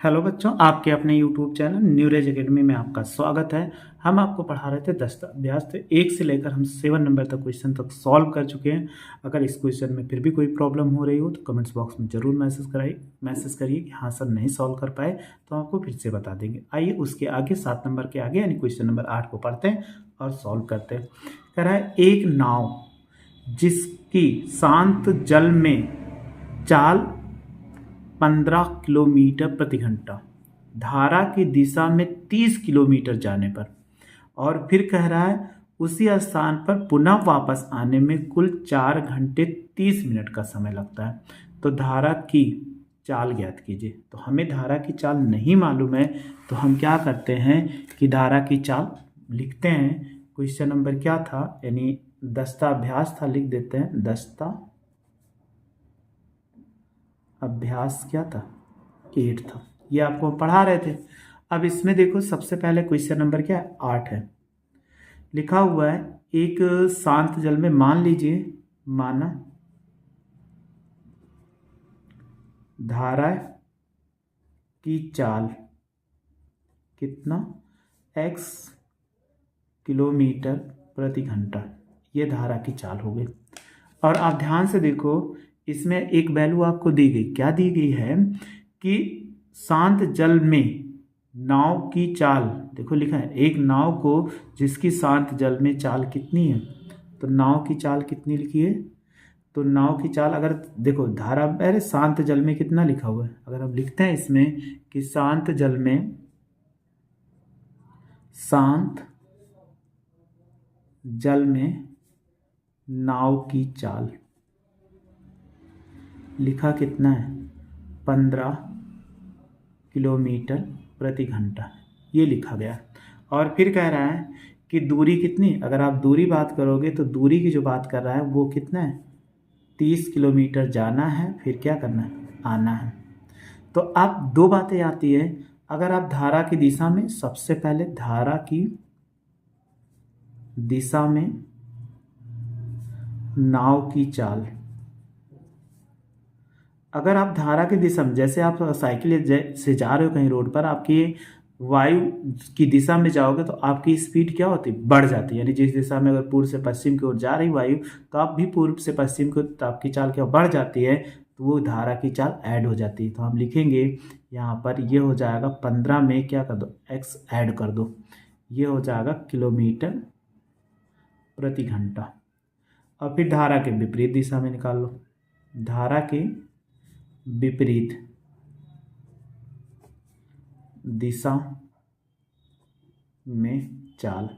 Hello बच्चों, आपके अपने YouTube चैनल न्यूरेज एकेडमी में आपका स्वागत है। हम आपको पढ़ा रहे थे दस्ता अभ्यास। तो 1 से लेकर हम 7 नंबर तक क्वेश्चन तक सॉल्व कर चुके हैं। अगर इस क्वेश्चन में फिर भी कोई प्रॉब्लम हो रही हो तो कमेंट्स बॉक्स में ज़रूर मैसेज करिए कि हाँ सर नहीं सॉल्व कर पाए, तो आपको फिर से बता देंगे। आइए उसके आगे 7 नंबर के आगे यानी क्वेश्चन नंबर 8 को पढ़ते हैं और सॉल्व करते हैं। कह रहा है एक नाव जिसकी शांत जल में चाल 15 किलोमीटर प्रति घंटा, धारा की दिशा में 30 किलोमीटर जाने पर, और फिर कह रहा है उसी स्थान पर पुनः वापस आने में कुल 4 घंटे 30 मिनट का समय लगता है, तो धारा की चाल ज्ञात कीजिए। तो हमें धारा की चाल नहीं मालूम है, तो हम क्या करते हैं कि धारा की चाल लिखते हैं। क्वेश्चन नंबर क्या था, यानी दस्ता अभ्यास था, लिख देते हैं दस्ता अभ्यास क्या था, 8 था। ये आपको हम पढ़ा रहे थे। अब इसमें देखो सबसे पहले क्वेश्चन नंबर क्या है, 8 है। लिखा हुआ है एक शांत जल में, मान लीजिए माना धारा की चाल कितना, x किलोमीटर प्रति घंटा, ये धारा की चाल हो गई। और आप ध्यान से देखो, इसमें एक वैल्यू आपको दी गई, क्या दी गई है कि शांत जल में नाव की चाल, देखो लिखा है एक नाव को जिसकी शांत जल में चाल कितनी है, तो नाव की चाल कितनी लिखी है, तो नाव की चाल अगर देखो धारा, अरे शांत जल में कितना लिखा हुआ है, अगर हम लिखते हैं इसमें कि शांत जल में, शांत जल में नाव की चाल लिखा कितना है, 15 किलोमीटर प्रति घंटा, ये लिखा गया। और फिर कह रहा है कि दूरी कितनी, अगर आप दूरी बात करोगे तो दूरी की जो बात कर रहा है वो कितना है, 30 किलोमीटर जाना है, फिर क्या करना है, आना है। तो अब दो बातें आती है, अगर आप धारा की दिशा में, सबसे पहले धारा की दिशा में नाव की चाल, अगर आप धारा की दिशा में, जैसे आप साइकिल से जा रहे हो कहीं रोड पर, आपकी वायु की दिशा में जाओगे तो आपकी स्पीड क्या होती है, बढ़ जाती है। यानी जिस दिशा में अगर पूर्व से पश्चिम की ओर जा रही वायु, तो आप भी पूर्व से पश्चिम को, तो आपकी चाल क्या बढ़ जाती है, तो वो धारा की चाल ऐड हो जाती है। तो हम लिखेंगे यहाँ पर, ये हो जाएगा 15 में क्या कर दो, x ऐड कर दो, ये हो जाएगा किलोमीटर प्रति घंटा। और फिर धारा के विपरीत दिशा में निकाल लो, धारा के विपरीत दिशा में चाल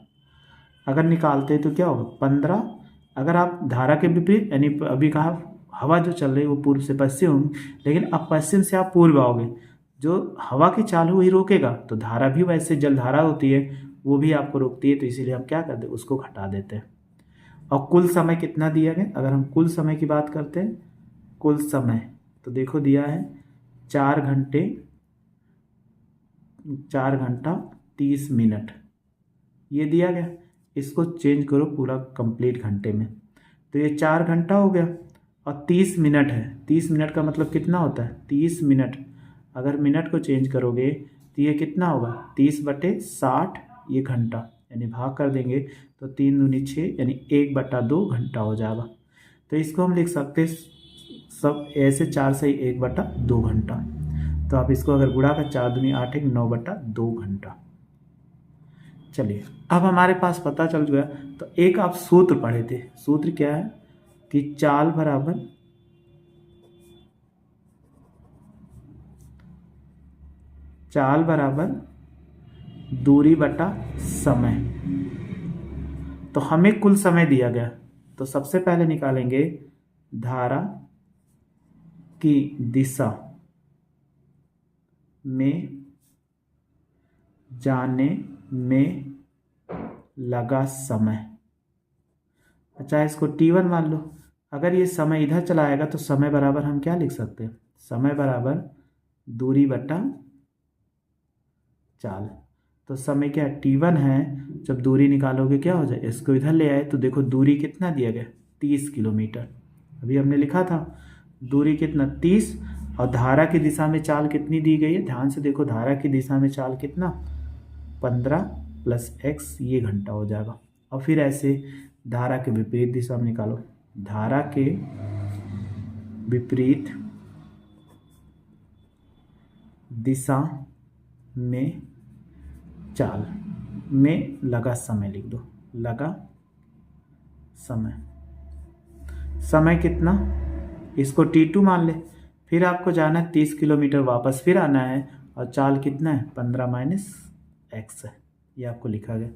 अगर निकालते हैं तो क्या होगा, 15। अगर आप धारा के विपरीत, यानी अभी कहा हवा जो चल रही है वो पूर्व से पश्चिम होगी, लेकिन अब पश्चिम से आप पूर्व आओगे, जो हवा की चाल है वही रोकेगा, तो धारा भी वैसे जल धारा होती है वो भी आपको रोकती है, तो इसीलिए हम क्या करते हैं, उसको घटा देते हैं। और कुल समय कितना दिया गया, अगर हम कुल समय की बात करते हैं, कुल समय तो देखो दिया है 4 घंटा 30 मिनट, ये दिया गया। इसको चेंज करो पूरा कंप्लीट घंटे में, तो ये 4 घंटा हो गया। और 30 मिनट है, 30 मिनट का मतलब कितना होता है, 30 मिनट, अगर मिनट को चेंज करोगे तो ये कितना होगा, 30/60, ये घंटा, यानी भाग कर देंगे तो 3 दूनी 6, यानी 1/2 घंटा हो जाएगा। तो इसको हम लिख सकते सब ऐसे, 4 से 1/2 घंटा। तो आप इसको अगर गुणा कर, 4 दूनी 8, 9/2 घंटा। चलिए अब हमारे पास पता चल गया, तो एक आप सूत्र पढ़े थे, सूत्र क्या है कि चाल बराबर दूरी बटा समय। तो हमें कुल समय दिया गया, तो सबसे पहले निकालेंगे धारा की दिशा में जाने में लगा समय। अच्छा, इसको T1 मान लो। अगर ये समय इधर चला आएगा तो समय बराबर हम क्या लिख सकते हैं, समय बराबर दूरी बटा चाल। तो समय क्या T1 है, जब दूरी निकालोगे क्या हो जाए, इसको इधर ले आए तो देखो दूरी कितना दिया गया, 30 किलोमीटर। अभी हमने लिखा था दूरी कितना, 30, और धारा की दिशा में चाल कितनी दी गई है, ध्यान से देखो, धारा की दिशा में चाल कितना, 15 + x, ये घंटा हो जाएगा। और फिर ऐसे धारा के विपरीत दिशा में निकालो, धारा के विपरीत दिशा में चाल में लगा समय लिख दो, लगा समय, समय कितना, इसको t2 मान ले। फिर आपको जाना है 30 किलोमीटर, वापस फिर आना है, और चाल कितना है, 15 - x है, ये आपको लिखा गया।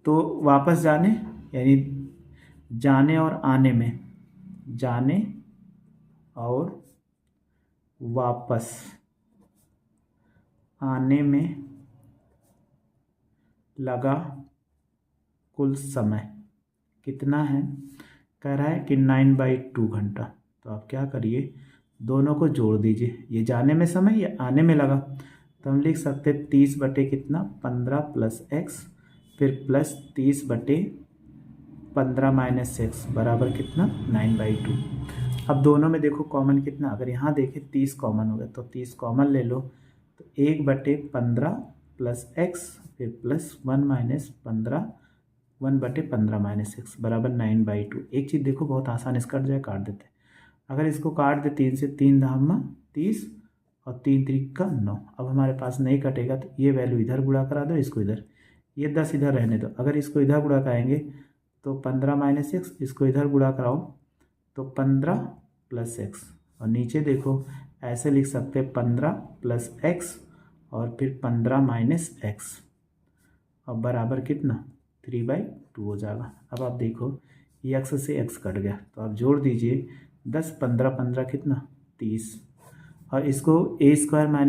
तो वापस जाने, यानी जाने और आने में, जाने और वापस आने में लगा कुल समय कितना है, कह रहा है कि 9/2 घंटा। तो आप क्या करिए, दोनों को जोड़ दीजिए, ये जाने में समय, ये आने में लगा। तो हम लिख सकते 30 बटे कितना, 15 + x, फिर प्लस 30 बटे 15 - x बराबर कितना, 9/2। अब दोनों में देखो कॉमन कितना, अगर यहाँ देखें 30 कॉमन हो गया, तो 30 कॉमन ले लो, तो 1/15 + x, फिर प्लस 1 बटे 15 - x बराबर 9/2। एक चीज़ देखो बहुत आसान, इसका कट जाए, काट देते। अगर इसको काट दे 3 से, 3 धामा 30 और 3 त्रिक 9। अब हमारे पास नहीं कटेगा, तो ये वैल्यू इधर गुणा करा दो, इसको इधर, ये 10 इधर रहने दो। अगर इसको इधर गुणा कराएंगे तो 15 - x, इसको इधर गुणा कराओ तो 15 + x, और नीचे देखो ऐसे लिख सकते 15 + x और फिर 15 - x, और बराबर कितना, 3/2 हो जाएगा। अब आप देखो ये x से x कट गया, तो आप जोड़ दीजिए 10 15 15 कितना, 30, और इसको a²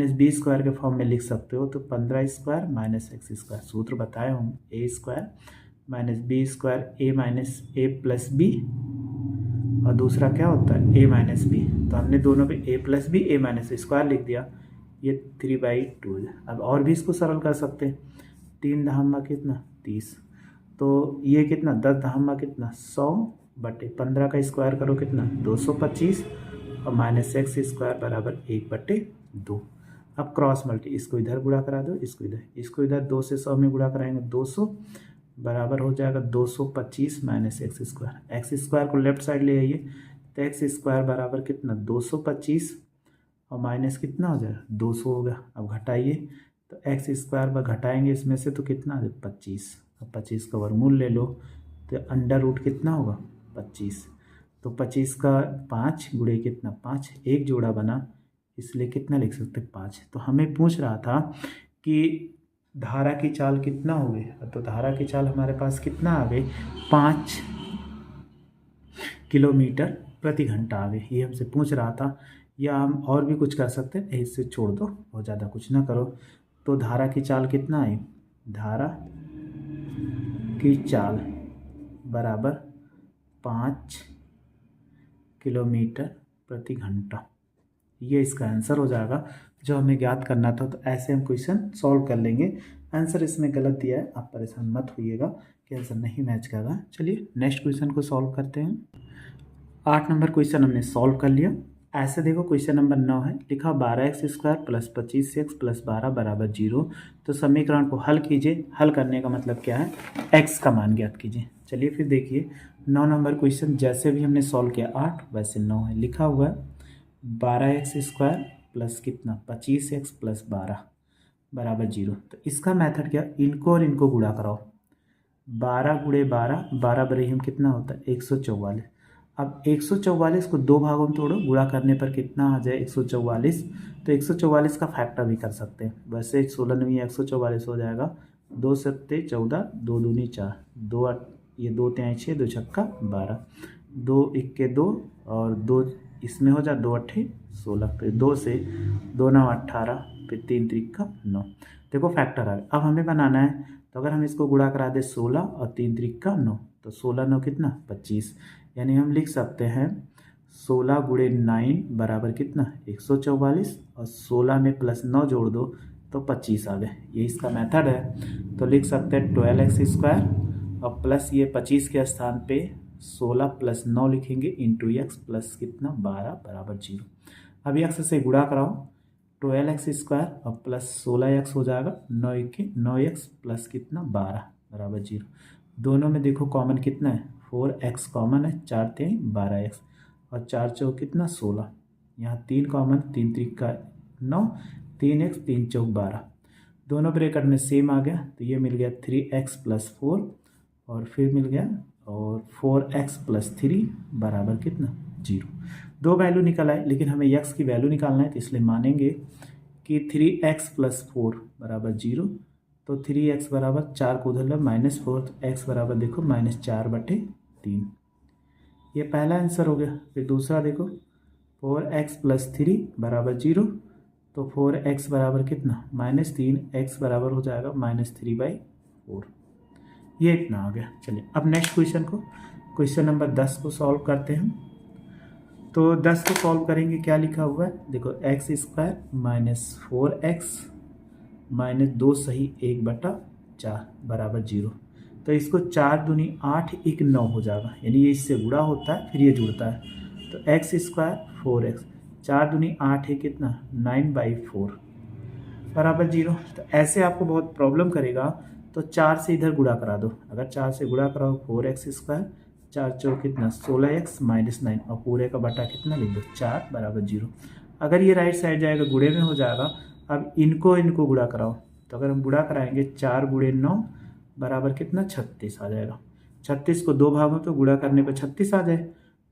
- b² के फॉर्म में लिख सकते हो, तो 15² - x²। सूत्र बताए हूँ, a² - b² a + b, और दूसरा क्या होता है, a - b। तो हमने दोनों पे a + b a - लिख दिया, ये 3/2 है। अब और भी इसको सरल कर सकते हैं, 3 धामा कितना, 30, तो ये कितना, 10 धामा कितना, 100 बटे 15 का स्क्वायर करो कितना, 225, और -x² बराबर 1/2। अब क्रॉस मल्टी, इसको इधर गुणा करा दो, इसको इधर 2 से 100 में गुणा कराएंगे 200, बराबर हो जाएगा 225 - x²। को लेफ्ट साइड ले आइए, तो x² बराबर कितना, 225, और माइनस कितना हो जाएगा, 200 हो गया। अब घटाइए, तो x² घटाएंगे इसमें से, तो कितना है, 25। अब 25 का वर्गमूल ले लो, तो अंडर रूट कितना होगा, 25। तो 25 का 5 गुणे कितना, 5, एक जोड़ा बना, इसलिए कितना लिख सकते, 5। तो हमें पूछ रहा था कि धारा की चाल कितना हो गई, तो धारा की चाल हमारे पास कितना आ गई, 5 किलोमीटर प्रति घंटा आ गई, ये हमसे पूछ रहा था। या हम और भी कुछ कर सकते हैं, इससे छोड़ दो, बहुत ज़्यादा कुछ ना करो। तो धारा की चाल कितना आई, धारा की चाल बराबर 5 किलोमीटर प्रति घंटा, ये इसका आंसर हो जाएगा जो हमें ज्ञात करना था। तो ऐसे हम क्वेश्चन सॉल्व कर लेंगे। आंसर इसमें गलत दिया है, आप परेशान मत होइएगा कि आंसर नहीं मैच करेगा। चलिए नेक्स्ट क्वेश्चन को सॉल्व करते हैं। 8 नंबर क्वेश्चन हमने सॉल्व कर लिया। ऐसे देखो क्वेश्चन नंबर 9 है, लिखा 12x² + 25x + 12 बराबर 0। तो समीकरण को हल कीजिए। हल करने का मतलब क्या है, x का मान ज्ञात कीजिए। चलिए फिर देखिए 9 नंबर क्वेश्चन जैसे भी हमने सॉल्व किया 8 वैसे 9 है। लिखा हुआ है 12x² प्लस कितना, 25x + 12 बराबर 0। तो इसका मेथड क्या, इनको और इनको गुणा कराओ, 12 × 12, 12 बरे हम कितना होता है, 144। अब 144 को 2 भागों में तोड़ो, गुणा करने पर कितना आ जाए, 144। तो 144 का फैक्टर भी कर सकते हैं, वैसे 16 9 144 हो जाएगा, 2 7 14, 2 दूनी 4, 2 8, ये 2 3 6, 2 छक्का 12, 2 1 2, और 2 इसमें हो जाए, 2 8 16, फिर 2 से 2 9 18, फिर 3 3 9। देखो फैक्टर आ गया। अब हमें बनाना है, तो अगर हम इसको गुणा करा दे 16 और 3 3 9, तो 16 9 कितना, 25। यानी हम लिख सकते हैं 16 × 9 बराबर कितना, 144, और 16 में +9 जोड़ दो तो 25 आ गए। ये इसका मेथड है। तो लिख सकते हैं 12x² और प्लस ये 25 के स्थान पे 16 + 9 लिखेंगे इंटू x प्लस कितना 12 बराबर 0। अब एक्स से गुणा कराओ, 12x² और प्लस 16x हो जाएगा, 9x प्लस कितना 12 बराबर 0। दोनों में देखो कॉमन कितना है, 4x कॉमन है, 4 3 12x और 4 चौक कितना 16, यहाँ 3 कॉमन, 3 3 का 9, 3x 3 चौक 12, दोनों ब्रैकेट में सेम आ गया तो ये मिल गया 3x प्लस 4 और फिर मिल गया और 4x प्लस 3 बराबर कितना 0। दो वैल्यू निकल आए, लेकिन हमें x की वैल्यू निकालना है तो इसलिए मानेंगे कि 3x प्लस 4 बराबर 0। तो 3x बराबर 4 को उधर -4 तो x बराबर देखो -4/3। ये पहला आंसर हो गया। फिर दूसरा देखो 4x प्लस 3 बराबर 0, तो 4x बराबर कितना -3, x बराबर हो जाएगा -3/4। ये इतना आ गया। चलिए अब नेक्स्ट क्वेश्चन नंबर 10 को सॉल्व करते हैं। तो 10 को सॉल्व करेंगे, क्या लिखा हुआ है देखो, x² - 4x - 2 सही 1/4 बराबर 0। तो इसको 4 दूनी 8 1 9 हो जाएगा, यानी ये इससे गुणा होता है फिर ये जुड़ता है। तो x² 4x, 4 दूनी 8 है कितना 9/4 बराबर 0। तो ऐसे आपको बहुत प्रॉब्लम करेगा तो 4 से इधर गुणा करा दो। अगर 4 से गुणा कराओ 4x², 4 चौक कितना 16x -9 और पूरे का बटा कितना लिख दो 4 बराबर 0। अगर ये राइट साइड जाएगा गुणे में हो जाएगा। अब इनको गुणा कराओ, तो अगर हम गुणा कराएंगे 4 × 9 बराबर कितना 36 आ जाएगा। 36 को 2 भागों तो गुणा करने पर 36 आ जाए,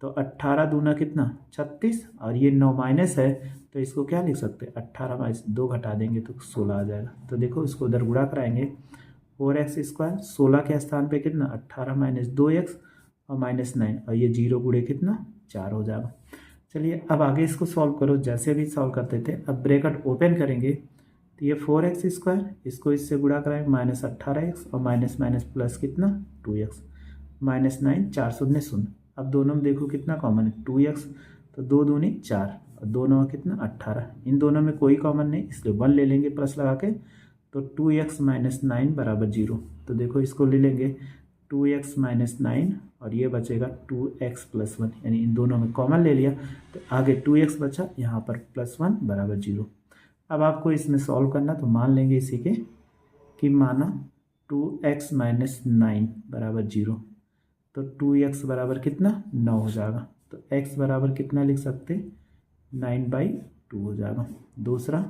तो 18 दूना कितना 36 और ये 9 माइनस है तो इसको क्या लिख सकते हैं 18 - 2 घटा देंगे तो 16 आ जाएगा। तो देखो इसको उधर गुणा कराएंगे 4x², 16 के स्थान पे कितना 18 - 2x और -9 और ये 0 गुणे कितना 4 हो जाएगा। चलिए अब आगे इसको सॉल्व करो जैसे भी सॉल्व करते थे। अब ब्रैकेट ओपन करेंगे तो ये 4x², इसको इससे गुणा कराएंगे -18x और माइनस प्लस कितना 2x -9 4 शून्य 0। अब दोनों में देखो कितना कॉमन है 2x, तो 2 दूनी 4 और दोनों कितना 18। इन दोनों में कोई कॉमन नहीं इसलिए 1 ले लेंगे प्लस लगा के, तो 2x - 9 बराबर 0। तो देखो इसको ले लेंगे 2x - 9 और ये बचेगा 2x + 1, यानी इन दोनों में कॉमन ले लिया तो आगे 2x बचा, यहाँ पर +1 बराबर 0। अब आपको इसमें सॉल्व करना, तो मान लेंगे इसी के कि माना 2x - 9 बराबर 0, तो 2x बराबर कितना 9 हो जाएगा। तो x बराबर कितना लिख सकते 9/2 हो जाएगा। दूसरा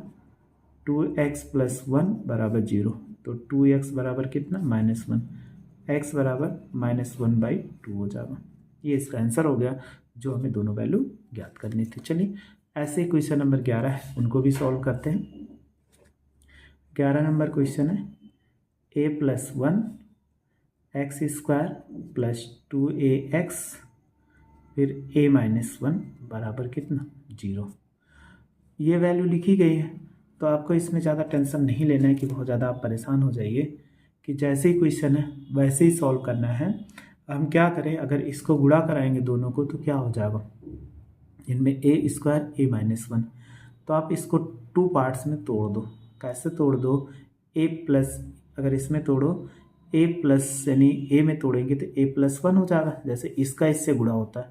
2x + 1 बराबर 0, तो 2x बराबर कितना -1, x बराबर -1/2 हो जाएगा। ये इसका आंसर हो गया जो हमें दोनों वैल्यू ज्ञात करनी थी। चलिए ऐसे क्वेश्चन नंबर 11 है उनको भी सॉल्व करते हैं। 11 नंबर क्वेश्चन है a + 1 x² + 2ax फिर a - 1 बराबर कितना 0। ये वैल्यू लिखी गई है, तो आपको इसमें ज़्यादा टेंशन नहीं लेना है कि बहुत ज़्यादा आप परेशान हो जाइए, कि जैसे ही क्वेश्चन है वैसे ही सॉल्व करना है। हम क्या करें, अगर इसको गुणा कराएंगे दोनों को तो क्या हो जाएगा, इनमें a² a - 1, तो आप इसको 2 पार्ट्स में तोड़ दो। कैसे तोड़ दो, a+, अगर इसमें तोड़ो a+ यानी a में तोड़ेंगे तो a+1 हो जाएगा, जैसे इसका इससे गुणा होता है।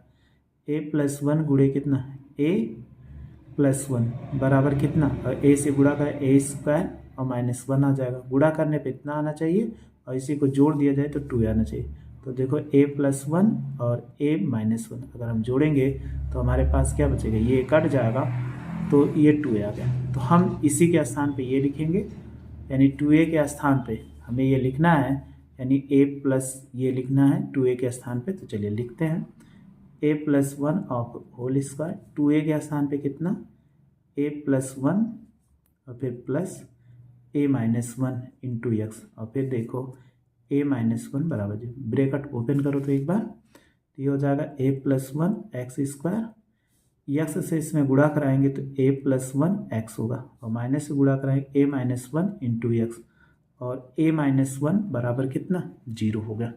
a+1 गुणे कितना a+1 बराबर कितना, और a से गुणा करें a² और -1 आ जाएगा। गुणा करने पे इतना आना चाहिए और इसी को जोड़ दिया जाए तो 2 आना चाहिए। तो देखो a+1 और a - 1 अगर हम जोड़ेंगे तो हमारे पास क्या बचेगा, ये कट जाएगा तो ये 2 आ गया। तो हम इसी के स्थान पे ये लिखेंगे, यानी 2a के स्थान पे हमें ये लिखना है, यानी a+ ये लिखना है 2a के स्थान पे। तो चलिए लिखते हैं a+1 of whole square, 2a के स्थान पे कितना a+1 और फिर प्लस a - 1 इंटू एक्स और फिर देखो a - 1 बराबर 0। ब्रैकेट ओपन करो तो एक बार, तो ये हो जाएगा a+1 x², एक्स से इसमें गुणा कराएंगे तो a+1 x होगा और माइनस से गुणा कराएंगे a - 1 इंटू एक्स और a - 1 बराबर कितना 0 हो गया।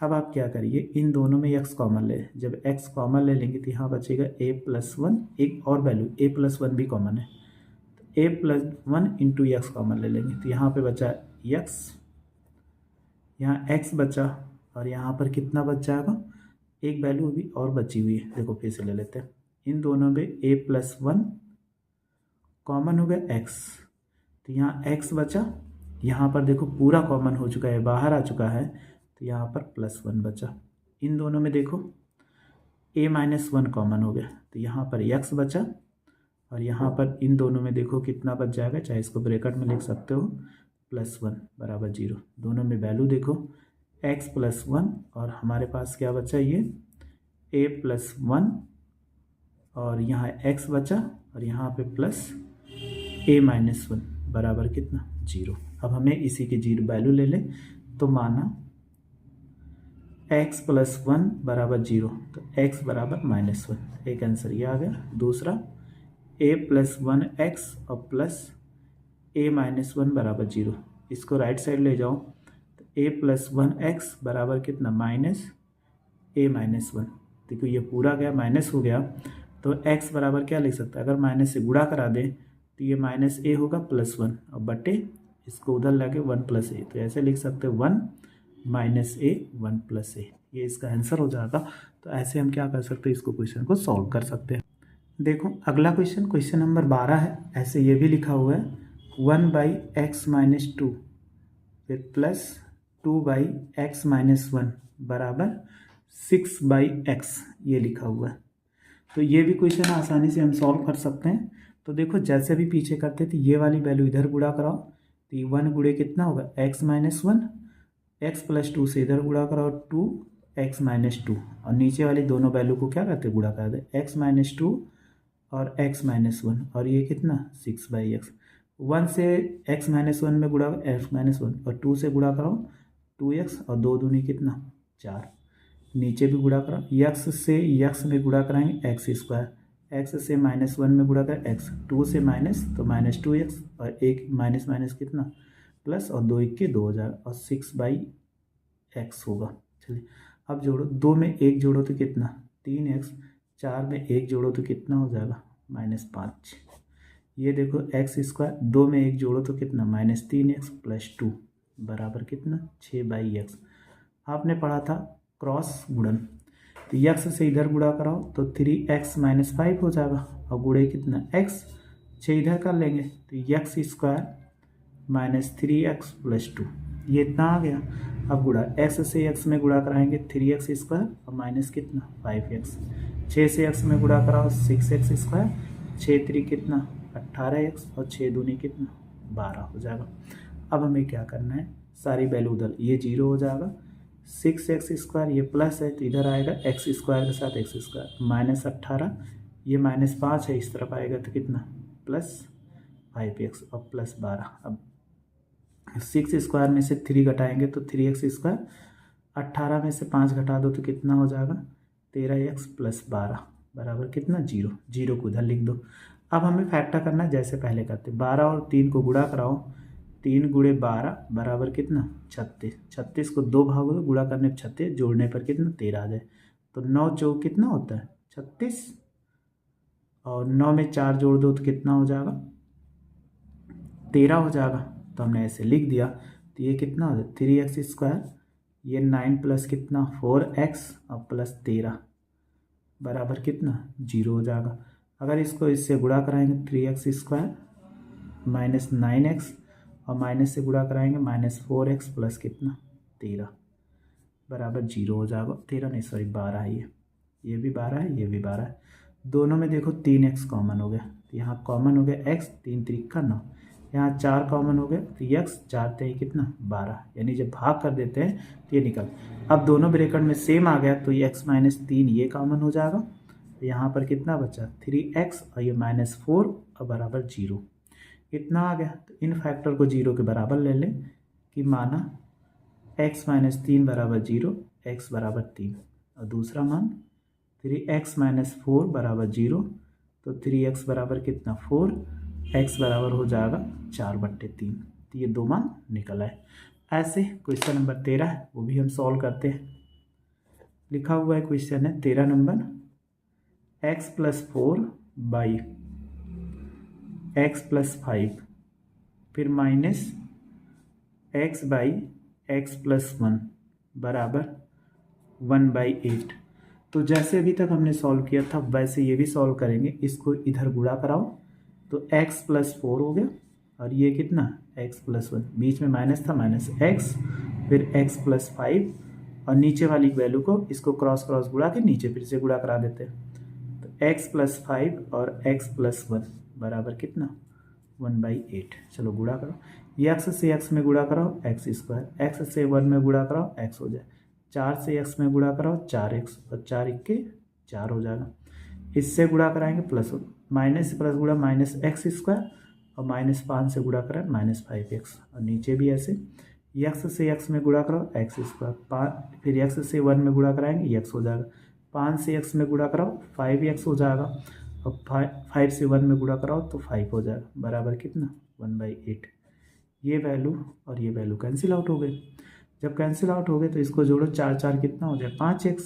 अब आप क्या करिए, इन दोनों में x कॉमन ले, जब x कॉमन ले लेंगे तो यहाँ बचेगा a+1, एक और वैल्यू a+1 भी कॉमन है, तो a+1 इंटू एक्स कॉमन ले लेंगे तो यहाँ पे बचा x, यहाँ x बचा और यहाँ पर कितना बच जाएगा, एक वैल्यू अभी और बची हुई है, देखो फिर से ले लेते हैं इन दोनों में a+1 कॉमन हो गया x, तो यहाँ x बचा, यहाँ पर देखो पूरा कॉमन हो चुका है, बाहर आ चुका है, तो यहाँ पर +1 बचा। इन दोनों में देखो a-1 कॉमन हो गया, तो यहाँ पर x बचा, और यहाँ पर इन दोनों में देखो कितना बच जाएगा, चाहे इसको ब्रैकेट में लिख सकते हो, +1 बराबर 0। दोनों में वैल्यू देखो x+1 और हमारे पास क्या बचा, ये a+1 और यहाँ x बचा, और यहाँ पे +a-1 बराबर कितना 0। अब हमें इसी की 0 वैल्यू ले ले, तो माना x+1 बराबर 0, तो x बराबर -1, एक आंसर ये आ गया। दूसरा a+1x और +a-1 बराबर 0, इसको राइट साइड ले जाओ, तो a+1x बराबर कितना -a-1। देखो ये पूरा गया माइनस हो गया, तो x बराबर क्या लिख सकता है, अगर माइनस से गुणा करा दे तो ये -a होगा +1, और बटे इसको उधर लगे 1 + a, तो ऐसे लिख सकते हैं 1 - a 1 + a, ये इसका आंसर हो जाएगा। तो ऐसे हम क्या कर सकते हैं, इसको क्वेश्चन को सॉल्व कर सकते हैं। देखो अगला क्वेश्चन नंबर 12 है। ऐसे ये भी लिखा हुआ है 1/x-2 फिर +2/x-1 बराबर 6/x, ये लिखा हुआ है। तो ये भी क्वेश्चन आसानी से हम सॉल्व कर सकते हैं। तो देखो जैसे भी पीछे करते थे, ये वाली वैल्यू इधर गुणा कराओ, तो ये 1 गुणे कितना होगा x-1, x+2 से इधर गुणा कराओ 2x-2, और नीचे वाली दोनों वैल्यू को क्या करते गुणा कर दे, x-2 और x-1, और ये कितना 6/x। 1 से x-1 में गुणा x-1, और 2 से गुणा कराओ 2x, और 2 दूनी कितना 4, नीचे भी गुणा करो, x से x में गुणा कराएंगे x², x से -1 में गुणा करें x, 2 से माइनस तो -2x, और एक माइनस माइनस कितना प्लस, और 2 1 के 2 हो जाएगा, और 6/x होगा। चलिए अब जोड़ो, 2 में 1 जोड़ो तो कितना 3x, 4 में 1 जोड़ो तो कितना हो जाएगा -5। ये देखो x², 2 में 1 जोड़ो तो कितना -3x + 2 बराबर कितना 6/x। आपने पढ़ा था क्रॉस गुणन, तो x से इधर गुणा कराओ तो 3x - 5 हो जाएगा, और गुणे कितना x, 6 इधर कर लेंगे तो x² - 3x + 2, ये इतना आ गया। अब गुणा x से x में गुणा कराएंगे 3x² और माइनस कितना 5x, 6 से x में गुणा कराओ 6x², 6 3 कितना 18x, और 6 दूनी कितना 12 हो जाएगा। अब हमें क्या करना है, सारी वैल्यू उधर, ये 0 हो जाएगा, 6x², ये प्लस है तो इधर आएगा x² के साथ x², -18, ये -5 है, इस तरफ आएगा तो कितना +5x और +12। अब 6² में से 3 घटाएंगे तो 3x², 18 में से 5 घटा दो तो कितना हो जाएगा 13x + 12 बराबर कितना 0, 0 को उधर लिख दो। अब हमें फैक्टर करना जैसे पहले करते, 12 और 3 को गुणा कराओ, 3 × 12 बराबर कितना 36, 36 को 2 भागों में गुणा करने पर 36, जोड़ने पर कितना 13 आ जाए, तो 9 चौक कितना होता है 36, और 9 में 4 जोड़ दो तो कितना हो जाएगा 13 हो जाएगा। तो हमने ऐसे लिख दिया, तो ये कितना हो जाए 3x², ये 9 प्लस कितना 4x और +13 बराबर कितना 0 हो जाएगा। अगर इसको इससे गुणा कराएंगे 3x² - 9x, और माइनस से गुणा कराएंगे -4x प्लस कितना 13 बराबर 0 हो जाएगा। 13 नहीं सॉरी 12 है, ये भी 12 है, ये भी 12 है। दोनों में देखो 3x कॉमन हो गया, तो यहाँ कॉमन हो गया x, 3 3 9, यहाँ 4 कॉमन हो गया तो x, 4 3 कितना 12, यानी जब भाग कर देते हैं तो ये निकल। अब दोनों ब्रैकेट में सेम आ गया तो ये x - 3 ये कॉमन हो जाएगा, तो यहाँ पर कितना बचा 3x, और ये -4 और बराबर 0, इतना आ गया। तो इन फैक्टर को 0 के बराबर ले लें, कि माना x - 3 बराबर 0, x बराबर 3, और दूसरा मान 3x - 4 बराबर 0, तो 3x बराबर कितना 4, x बराबर हो जाएगा 4/3, तो ये 2 मान निकल आए। ऐसे क्वेश्चन नंबर 13 है, वो भी हम सॉल्व करते हैं। लिखा हुआ है क्वेश्चन है 13 नंबर, x + 4 बाई x + 5 फिर माइनस x/x + 1 बराबर 1/8। तो जैसे अभी तक हमने सॉल्व किया था वैसे ये भी सॉल्व करेंगे। इसको इधर गुणा कराओ तो x+4 हो गया, और ये कितना x+1, बीच में माइनस था, माइनस x, फिर x+5, और नीचे वाली वैल्यू को इसको क्रॉस क्रॉस गुणा के नीचे फिर से गुणा करा देते हैं। तो x+5 और x+1 बराबर कितना 1/8। चलो गुणा करो, ये x से x में गुणा कराओ x², x से 1 में गुणा कराओ x हो जाए, 4 से x में गुणा कराओ 4x, और 4 × 4 हो जाएगा। इससे गुणा कराएंगे प्लस, माइनस से प्लस गुणा -x², और -5 से गुणा करें -5x, और नीचे भी ऐसे x से x में गुणा कराओ x², फिर x से 1 में गुणा कराएंगे x हो जाएगा, 5 से x में गुणा कराओ 5x हो जाएगा, और 5 से 1 में गुणा कराओ तो 5 हो जाएगा, बराबर कितना 1/8। ये वैल्यू और ये वैल्यू कैंसिल आउट हो गई। जब कैंसिल आउट हो गए तो इसको जोड़ो, 4 4 कितना हो जाए 5x,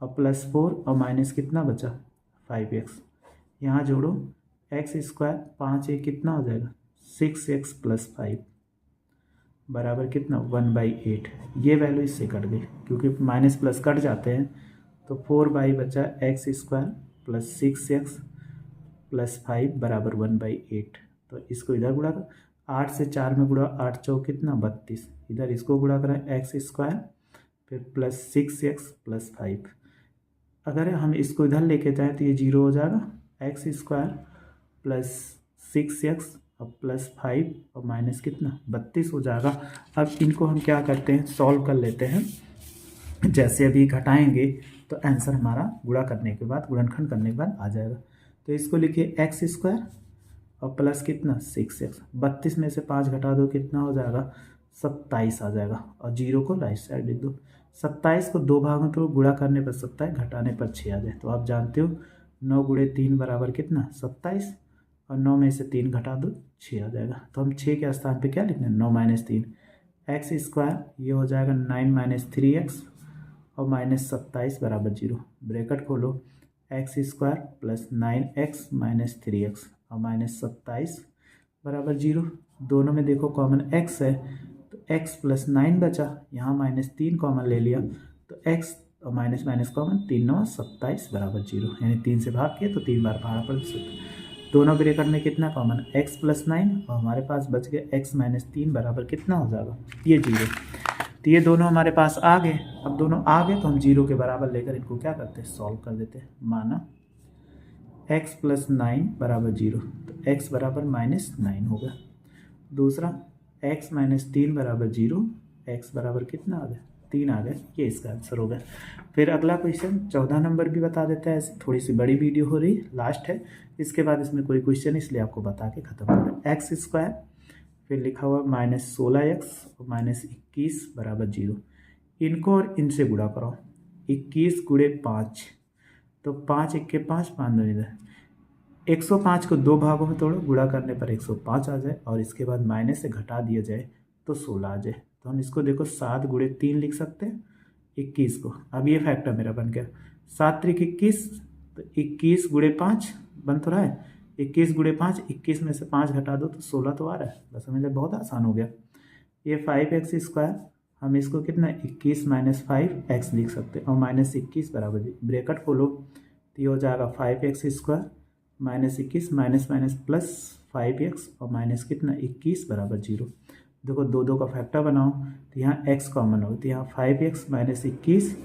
और +4 और माइनस कितना बचा 5x, यहाँ जोड़ो x², 5 कितना हो जाएगा 6x + 5 बराबर कितना 1/8। ये वैल्यू इससे कट गई क्योंकि माइनस प्लस कट जाते हैं, तो 4 बचा x² + 6x + 5 बराबर 1/8। तो इसको इधर गुणा कर, 8 से 4 में गुणा, 8 चौक कितना 32, इधर इसको गुणा करें x² फिर +6x + 5। अगर हम इसको इधर लेके जाएँ तो ये 0 हो जाएगा, x² + 6x और +5 और माइनस कितना 32 हो जाएगा। अब इनको हम क्या करते हैं, सॉल्व कर लेते हैं। जैसे अभी घटाएंगे तो आंसर हमारा गुणा करने के बाद, गुणनखंड करने के बाद आ जाएगा। तो इसको लिखिए x² और प्लस कितना 6x, 32 में से 5 घटा दो कितना हो जाएगा 27 आ जाएगा, और 0 को राइट साइड लिख दो। 27 को 2 भागों तो गुणा करने पर 27, घटाने पर 6 आ जाए। तो आप जानते हो 9 × 3 बराबर कितना 27, और 9 में से 3 घटा दो 6 आ जाएगा। तो हम 6 के स्थान पे क्या लिखना है 9 - 3, x², ये हो जाएगा 9 - 3x और -27 बराबर 0। ब्रैकेट खोलो, x² + 9x - 3x और -27 बराबर 0। दोनों में देखो कॉमन x है, तो x + 9 बचा, यहाँ -3 कॉमन ले लिया, तो x और माइनस माइनस कॉमन, 3 × 9 = 27 बराबर 0, यानी 3 से भाग किया तो 3 बार भागा पड़ सकता। दोनों ब्रैकेट में कितना कॉमन x + 9, और हमारे पास बच गया x - 3 बराबर कितना हो जाएगा ये 0। तो ये दोनों हमारे पास आ गए। अब दोनों आ गए तो हम 0 के बराबर लेकर इनको क्या करते हैं सॉल्व कर देते हैं। माना x + 9 बराबर 0, तो x बराबर -9 होगा। दूसरा x - 3 बराबर 0, x बराबर कितना आ गया 3 आ गया, ये इसका आंसर होगा। फिर अगला क्वेश्चन 14 नंबर भी बता देता है। ऐसे थोड़ी सी बड़ी वीडियो हो रही, लास्ट है, इसके बाद इसमें कोई क्वेश्चन, इसलिए आपको बता के ख़त्म कर रहा है। x², फिर लिखा हुआ -16x और -21 बराबर 0। इनको और इनसे गुणा कराओ, 21 × 5, तो 5 × 1 = 5, 5 दूनी 10, 105 को 2 भागों में तोड़ो, गुणा करने पर 105 आ जाए, और इसके बाद माइनस से घटा दिया जाए तो 16 आ जाए। तो हम इसको देखो 7 × 3 लिख सकते हैं 21 को। अब ये फैक्टर मेरा बन गया 7 × 3 = 21, तो 21 × 5 बन तो रहा है, 21 × 5, 21 में से 5 घटा दो तो 16 तो आ रहा है। बस समझ लो बहुत आसान हो गया। ये 5x², हम इसको कितना 21 - 5x लिख सकते हैं, और -21 बराबर ब्रैकेट खोलो, तो ये हो जाएगा 5x² -21 minus minus plus 5x और माइनस कितना 21 बराबर 0। देखो 2 2 का फैक्टर बनाओ, तो यहाँ x कॉमन हो, तो यहाँ 5x - 21,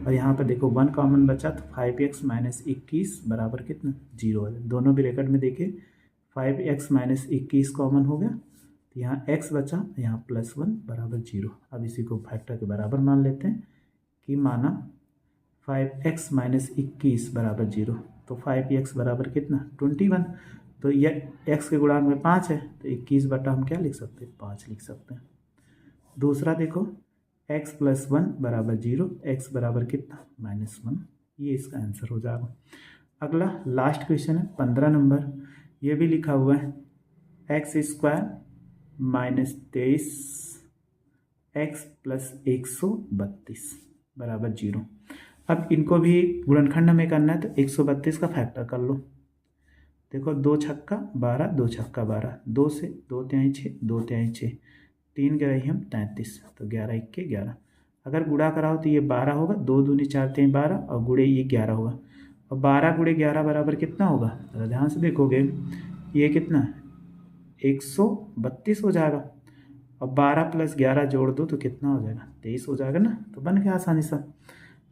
और यहाँ पर देखो 1 कॉमन बचा, तो 5x - 21 बराबर कितना 0 है। दोनों ब्रैकेट में देखिए 5x - 21 कॉमन हो गया, तो यहाँ x बचा, यहाँ +1 बराबर 0। अब इसी को फैक्टर के बराबर मान लेते हैं कि माना 5x - 21 बराबर 0, तो 5x बराबर कितना 21, तो ये x के गुणांक में 5 है, तो 21 बटा हम क्या लिख सकते हैं 5 लिख सकते हैं। दूसरा देखो x + 1 बराबर 0, x बराबर कितना -1, ये इसका आंसर हो जाएगा। अगला लास्ट क्वेश्चन है 15 नंबर, ये भी लिखा हुआ है x² - 23 x + 132 बराबर 0। अब इनको भी गुणनखंड में करना है, तो 132 का फैक्टर कर लो। देखो 2 छक्का 12, 2 छक्का 12, 2 से 2 तिहाई 6, 2 तिहाई 6, 3 × 3 = 33, तो 11 × 1 = 11। अगर गुणा कराओ तो ये 12 होगा, 2 दूनी 4 3 12 और गुणे ये 11 होगा। और 12 गुणे 11 बराबर कितना होगा? अगर ध्यान से देखोगे ये कितना 132 हो जाएगा। और 12 प्लस 11 जोड़ दो तो कितना हो जाएगा? 23 हो जाएगा ना। तो बन गया आसानी से।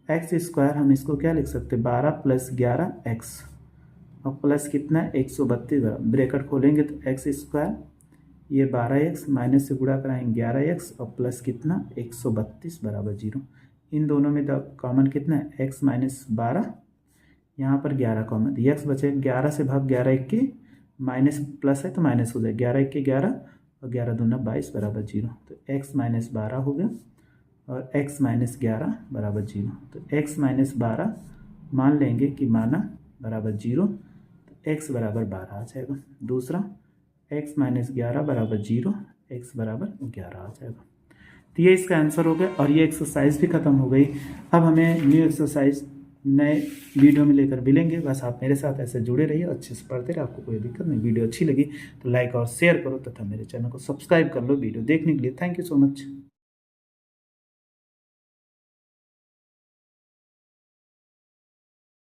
एक्स स्क्वायर हम इसको क्या लिख सकते हैं? 12 प्लस 11 एक्स और प्लस कितना 132, ब्रैकेट खोलेंगे तो एक्स स्क्वायर ये 12x माइनस से गुणा कराएंगे 11x और प्लस कितना 132 बराबर 0। इन दोनों में कॉमन कितना है? x माइनस 12, यहाँ पर 11 कॉमन, x बचे 11 से भाग 11 1 के माइनस प्लस है तो माइनस हो जाए 11 1 के 11 और 11 दूना 22 बराबर 0। तो x माइनस 12 हो गया और x माइनस 11 बराबर 0। तो x माइनस 12 मान लेंगे कि माना बराबर 0, तो x बराबर 12 आ जाएगा। दूसरा x माइनस 11 बराबर 0, x बराबर 11 आ जाएगा। तो ये इसका आंसर हो गया और ये एक्सरसाइज भी ख़त्म हो गई। अब हमें न्यू एक्सरसाइज नए वीडियो में लेकर मिलेंगे। बस आप मेरे साथ ऐसे जुड़े रहिए, अच्छे से पढ़ते रहिए, आपको कोई दिक्कत नहीं। वीडियो अच्छी लगी तो लाइक और शेयर करो तथा मेरे चैनल को सब्सक्राइब कर लो। वीडियो देखने के लिए थैंक यू सो मच।